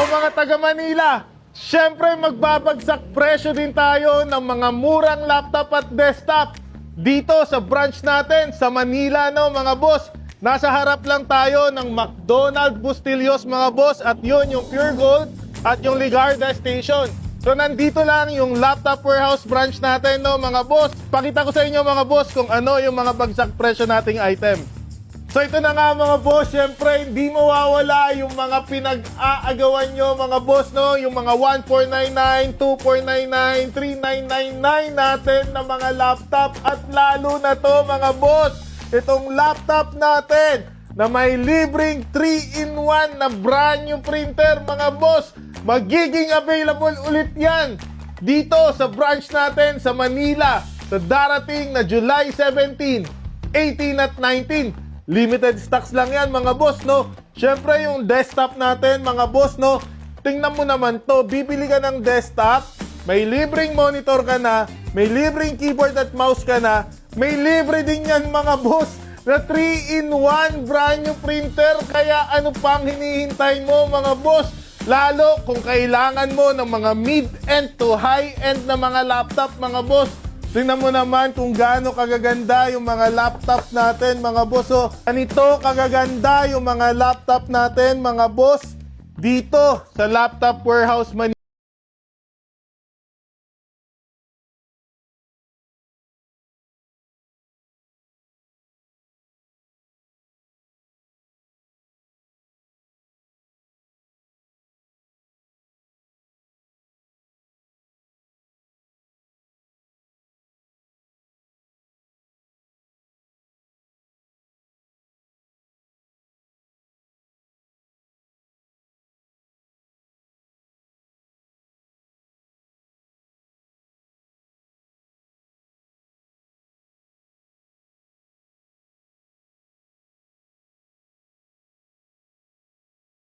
mga taga Manila, syempre magbabagsak presyo din tayo ng mga murang laptop at desktop dito sa branch natin sa Manila, no mga boss. Nasa harap lang tayo ng McDonald Bustillos mga boss, at yun yung Pure Gold at yung Ligarda Station. So nandito lang yung Laptop Warehouse branch natin, no mga boss. Pakita ko sa inyo mga boss kung ano yung mga bagsak presyo nating item. So ito na nga mga boss, syempre hindi mawawala yung mga pinag-aagawan nyo mga boss, no? Yung mga 1499, 2499, 3999 natin na mga laptop, at lalo na to mga boss, itong laptop natin na may libreng 3-in-1 na brand new printer mga boss. Magiging available ulit yan dito sa branch natin sa Manila sa darating na July 17, 18 at 19. Limited stocks lang yan mga boss, no? Syempre yung desktop natin mga boss, no? Tingnan mo naman to, bibili ka ng desktop, may libreng monitor ka na, may libreng keyboard at mouse ka na, may libre din yan mga boss na 3-in-1 brand new printer. Kaya ano pang hinihintay mo mga boss? Lalo kung kailangan mo ng mga mid-end to high-end na mga laptop mga boss. Tingnan mo naman kung gaano kagaganda yung mga laptop natin mga boss. So, ganito kagaganda yung mga laptop natin mga boss dito sa Laptop Warehouse Manila.